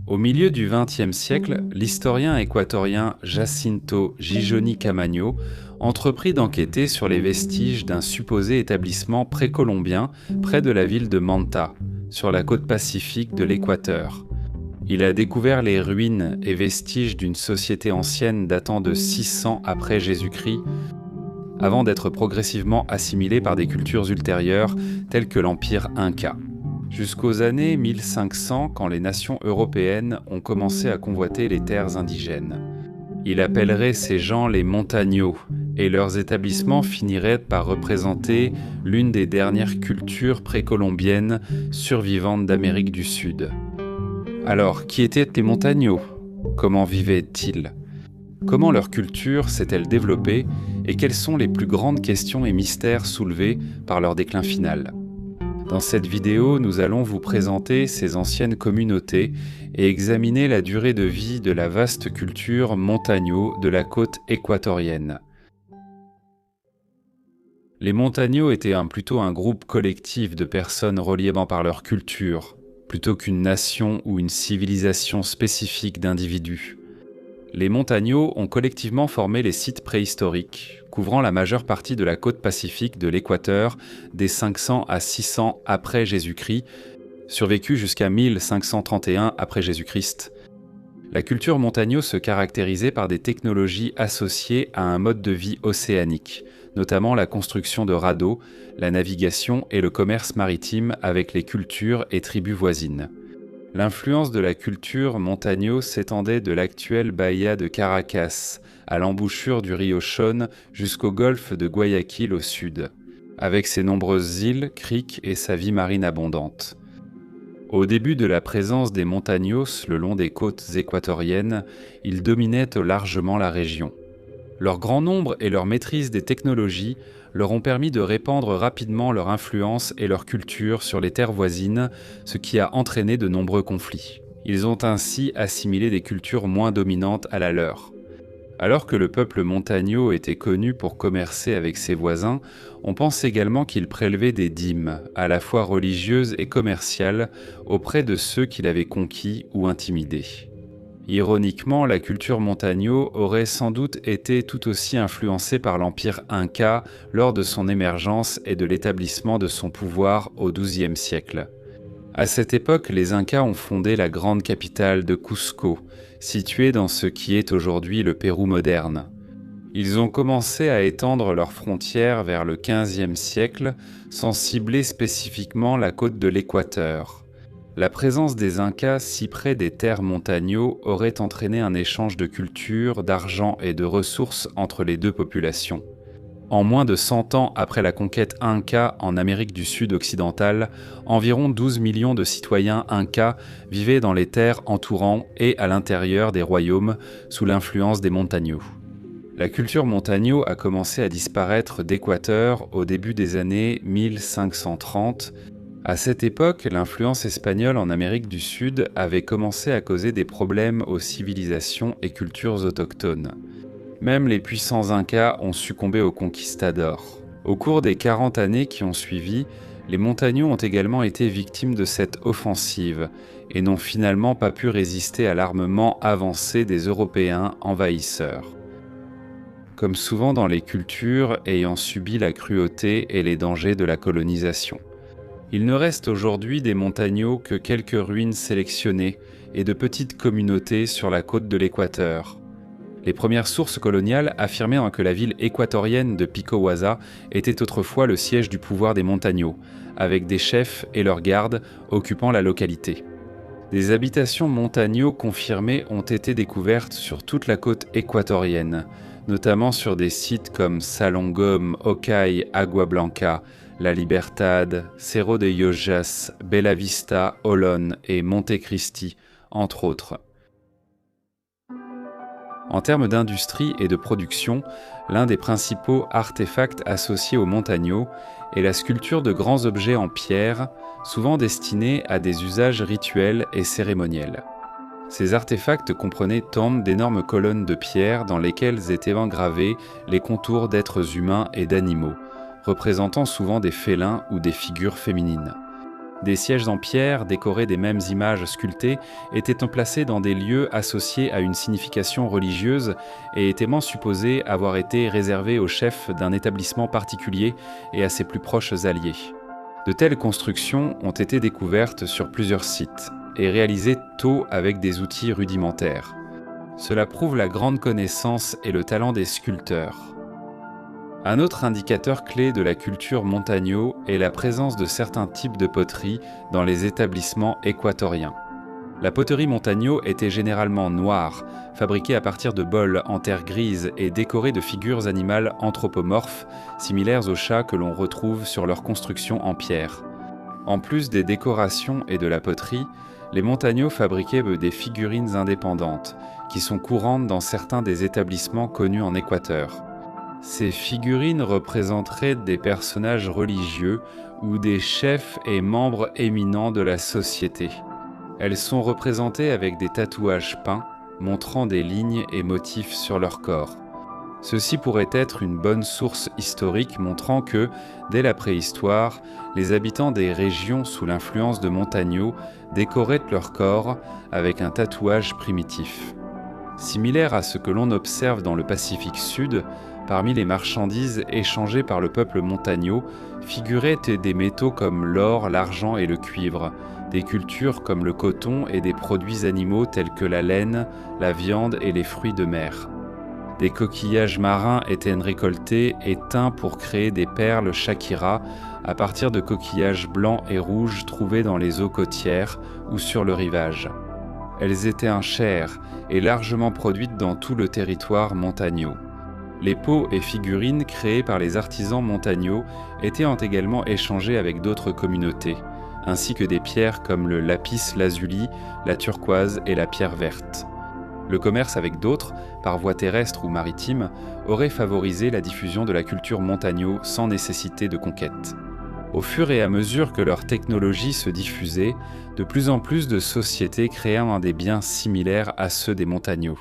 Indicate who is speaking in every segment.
Speaker 1: Au milieu du XXe siècle, l'historien équatorien Jacinto Gijoni Camaño entreprit d'enquêter sur les vestiges d'un supposé établissement précolombien près de la ville de Manta, sur la côte pacifique de l'Équateur. Il a découvert les ruines et vestiges d'une société ancienne datant de 600 après Jésus-Christ, avant d'être progressivement assimilée par des cultures ultérieures telles que l'Empire Inca. Jusqu'aux années 1500, quand les nations européennes ont commencé à convoiter les terres indigènes. Il appellerait ces gens les Montaños, et leurs établissements finiraient par représenter l'une des dernières cultures précolombiennes survivantes d'Amérique du Sud. Alors, qui étaient les Montaños ? Comment vivaient-ils ? Comment leur culture s'est-elle développée et quelles sont les plus grandes questions et mystères soulevés par leur déclin final ? Dans cette vidéo, nous allons vous présenter ces anciennes communautés et examiner la durée de vie de la vaste culture Montaño de la côte équatorienne. Les Montaños étaient plutôt un groupe collectif de personnes reliées par leur culture, plutôt qu'une nation ou une civilisation spécifique d'individus. Les Montaños ont collectivement formé les sites préhistoriques, couvrant la majeure partie de la côte pacifique de l'Équateur des 500 à 600 après Jésus-Christ, survécu jusqu'à 1531 après Jésus-Christ. La culture Montaño se caractérisait par des technologies associées à un mode de vie océanique, notamment la construction de radeaux, la navigation et le commerce maritime avec les cultures et tribus voisines. L'influence de la culture Montaño s'étendait de l'actuelle bahia de Caracas, à l'embouchure du rio Chone jusqu'au golfe de Guayaquil au sud, avec ses nombreuses îles, criques et sa vie marine abondante. Au début de la présence des Montaños le long des côtes équatoriennes, ils dominaient largement la région. Leur grand nombre et leur maîtrise des technologies leur ont permis de répandre rapidement leur influence et leur culture sur les terres voisines, ce qui a entraîné de nombreux conflits. Ils ont ainsi assimilé des cultures moins dominantes à la leur. Alors que le peuple Montaño était connu pour commercer avec ses voisins, on pense également qu'il prélevait des dîmes, à la fois religieuses et commerciales, auprès de ceux qu'il avait conquis ou intimidés. Ironiquement, la culture Montaño aurait sans doute été tout aussi influencée par l'Empire Inca lors de son émergence et de l'établissement de son pouvoir au XIIe siècle. À cette époque, les Incas ont fondé la grande capitale de Cusco, située dans ce qui est aujourd'hui le Pérou moderne. Ils ont commencé à étendre leurs frontières vers le XVe siècle, sans cibler spécifiquement la côte de l'Équateur. La présence des Incas si près des terres Montaño aurait entraîné un échange de culture, d'argent et de ressources entre les deux populations. En moins de 100 ans après la conquête Inca en Amérique du Sud occidentale, environ 12 millions de citoyens Incas vivaient dans les terres entourant et à l'intérieur des royaumes sous l'influence des Montaños. La culture Montaño a commencé à disparaître d'Équateur au début des années 1530. À cette époque, l'influence espagnole en Amérique du Sud avait commencé à causer des problèmes aux civilisations et cultures autochtones. Même les puissants Incas ont succombé aux conquistadors. Au cours des 40 années qui ont suivi, les Montaños ont également été victimes de cette offensive et n'ont finalement pas pu résister à l'armement avancé des Européens envahisseurs. Comme souvent dans les cultures ayant subi la cruauté et les dangers de la colonisation. Il ne reste aujourd'hui des Montaños que quelques ruines sélectionnées et de petites communautés sur la côte de l'Équateur. Les premières sources coloniales affirmaient que la ville équatorienne de Pico Huasa était autrefois le siège du pouvoir des Montaños, avec des chefs et leurs gardes occupant la localité. Des habitations Montaños confirmées ont été découvertes sur toute la côte équatorienne, notamment sur des sites comme Salongom, Ocay, Agua Blanca, La Libertad, Cerro de Yojas, Bella Vista, Olón et Monte Cristi, entre autres. En termes d'industrie et de production, l'un des principaux artefacts associés aux Montaños est la sculpture de grands objets en pierre, souvent destinés à des usages rituels et cérémoniels. Ces artefacts comprenaient tombes d'énormes colonnes de pierre dans lesquelles étaient engravés les contours d'êtres humains et d'animaux, représentant souvent des félins ou des figures féminines. Des sièges en pierre, décorés des mêmes images sculptées, étaient placés dans des lieux associés à une signification religieuse et étaient supposés avoir été réservés au chef d'un établissement particulier et à ses plus proches alliés. De telles constructions ont été découvertes sur plusieurs sites et réalisées tôt avec des outils rudimentaires. Cela prouve la grande connaissance et le talent des sculpteurs. Un autre indicateur clé de la culture montagno est la présence de certains types de poterie dans les établissements équatoriens. La poterie montagno était généralement noire, fabriquée à partir de bols en terre grise et décorée de figures animales anthropomorphes, similaires aux chats que l'on retrouve sur leurs constructions en pierre. En plus des décorations et de la poterie, les montagnos fabriquaient des figurines indépendantes, qui sont courantes dans certains des établissements connus en Équateur. Ces figurines représenteraient des personnages religieux ou des chefs et membres éminents de la société. Elles sont représentées avec des tatouages peints, montrant des lignes et motifs sur leur corps. Ceci pourrait être une bonne source historique montrant que, dès la préhistoire, les habitants des régions sous l'influence de Montagno décoraient leur corps avec un tatouage primitif. Similaire à ce que l'on observe dans le Pacifique Sud, parmi les marchandises échangées par le peuple montagno figuraient des métaux comme l'or, l'argent et le cuivre, des cultures comme le coton et des produits animaux tels que la laine, la viande et les fruits de mer. Des coquillages marins étaient récoltés et teints pour créer des perles shakira à partir de coquillages blancs et rouges trouvés dans les eaux côtières ou sur le rivage. Elles étaient en chair et largement produites dans tout le territoire montagno. Les pots et figurines créés par les artisans montagno étaient également échangés avec d'autres communautés, ainsi que des pierres comme le lapis lazuli, la turquoise et la pierre verte. Le commerce avec d'autres, par voie terrestre ou maritime, aurait favorisé la diffusion de la culture montagno sans nécessité de conquête. Au fur et à mesure que leur technologie se diffusait, de plus en plus de sociétés créèrent des biens similaires à ceux des montagnos.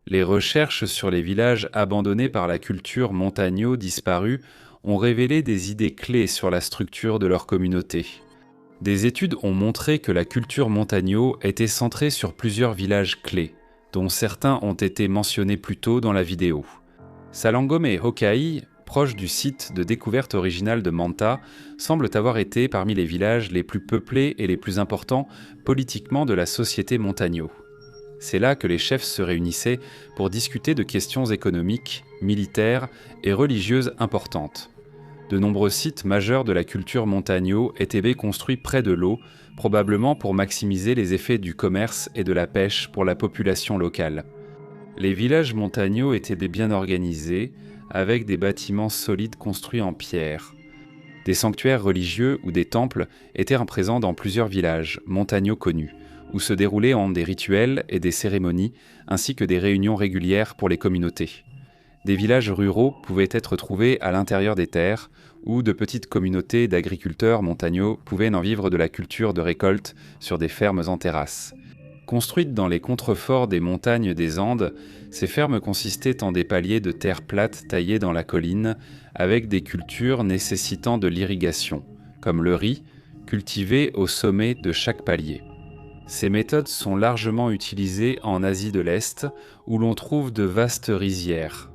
Speaker 1: Les recherches sur les villages abandonnés par la culture montagno disparus ont révélé des idées clés sur la structure de leur communauté. Des études ont montré que la culture montagno était centrée sur plusieurs villages clés, dont certains ont été mentionnés plus tôt dans la vidéo. Salangome et Hokai, proches du site de découverte originale de Manta, semblent avoir été parmi les villages les plus peuplés et les plus importants politiquement de la société montagno. C'est là que les chefs se réunissaient pour discuter de questions économiques, militaires et religieuses importantes. De nombreux sites majeurs de la culture montagno étaient construits près de l'eau, probablement pour maximiser les effets du commerce et de la pêche pour la population locale. Les villages montagno étaient bien organisés, avec des bâtiments solides construits en pierre. Des sanctuaires religieux ou des temples étaient présents dans plusieurs villages montagno connus, où se déroulaient des rituels et des cérémonies, ainsi que des réunions régulières pour les communautés. Des villages ruraux pouvaient être trouvés à l'intérieur des terres, où de petites communautés d'agriculteurs montagno pouvaient en vivre de la culture de récolte sur des fermes en terrasse. Construites dans les contreforts des montagnes des Andes, ces fermes consistaient en des paliers de terre plate taillés dans la colline, avec des cultures nécessitant de l'irrigation, comme le riz, cultivé au sommet de chaque palier. Ces méthodes sont largement utilisées en Asie de l'Est, où l'on trouve de vastes rizières.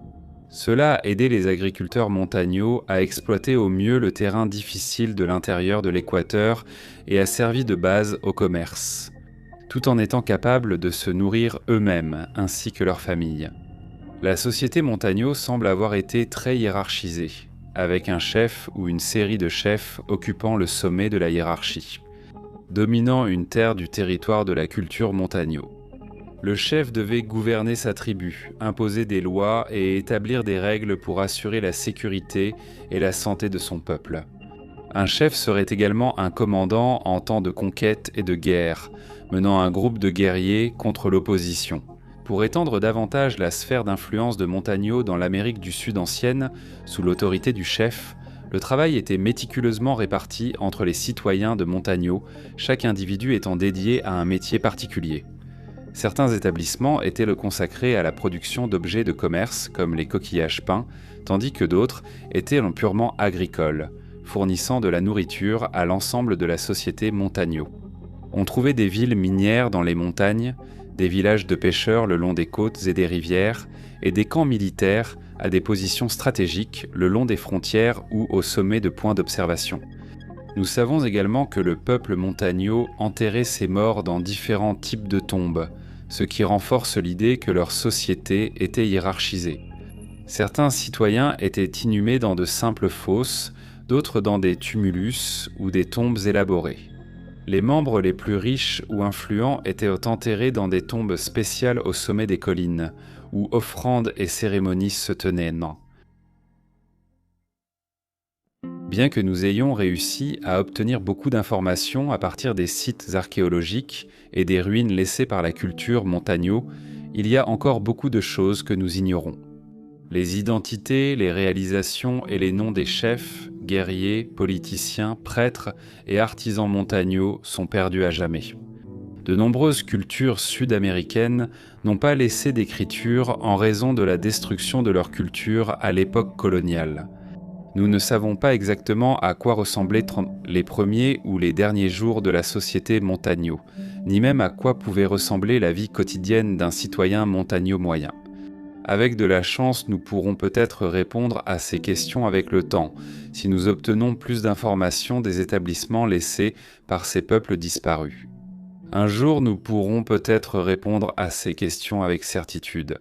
Speaker 1: Cela a aidé les agriculteurs montagno à exploiter au mieux le terrain difficile de l'intérieur de l'équateur et a servi de base au commerce, tout en étant capables de se nourrir eux-mêmes ainsi que leurs familles. La société montagno semble avoir été très hiérarchisée, avec un chef ou une série de chefs occupant le sommet de la hiérarchie, dominant une terre du territoire de la culture montagno. Le chef devait gouverner sa tribu, imposer des lois et établir des règles pour assurer la sécurité et la santé de son peuple. Un chef serait également un commandant en temps de conquête et de guerre, menant un groupe de guerriers contre l'opposition. Pour étendre davantage la sphère d'influence de Montagno dans l'Amérique du Sud ancienne, sous l'autorité du chef, le travail était méticuleusement réparti entre les citoyens de Montagno, chaque individu étant dédié à un métier particulier. Certains établissements étaient consacrés à la production d'objets de commerce, comme les coquillages peints, tandis que d'autres étaient purement agricoles, fournissant de la nourriture à l'ensemble de la société Montagno. On trouvait des villes minières dans les montagnes, des villages de pêcheurs le long des côtes et des rivières, et des camps militaires à des positions stratégiques le long des frontières ou au sommet de points d'observation. Nous savons également que le peuple Montagno enterrait ses morts dans différents types de tombes, ce qui renforce l'idée que leur société était hiérarchisée. Certains citoyens étaient inhumés dans de simples fosses, d'autres dans des tumulus ou des tombes élaborées. Les membres les plus riches ou influents étaient enterrés dans des tombes spéciales au sommet des collines, où offrandes et cérémonies se tenaient. Bien que nous ayons réussi à obtenir beaucoup d'informations à partir des sites archéologiques et des ruines laissées par la culture Montagno, il y a encore beaucoup de choses que nous ignorons. Les identités, les réalisations et les noms des chefs, guerriers, politiciens, prêtres et artisans Montagno sont perdus à jamais. De nombreuses cultures sud-américaines n'ont pas laissé d'écriture en raison de la destruction de leur culture à l'époque coloniale. Nous ne savons pas exactement à quoi ressemblaient les premiers ou les derniers jours de la société Montagno, ni même à quoi pouvait ressembler la vie quotidienne d'un citoyen Montagno moyen. Avec de la chance, nous pourrons peut-être répondre à ces questions avec le temps, si nous obtenons plus d'informations des établissements laissés par ces peuples disparus. Un jour, nous pourrons peut-être répondre à ces questions avec certitude.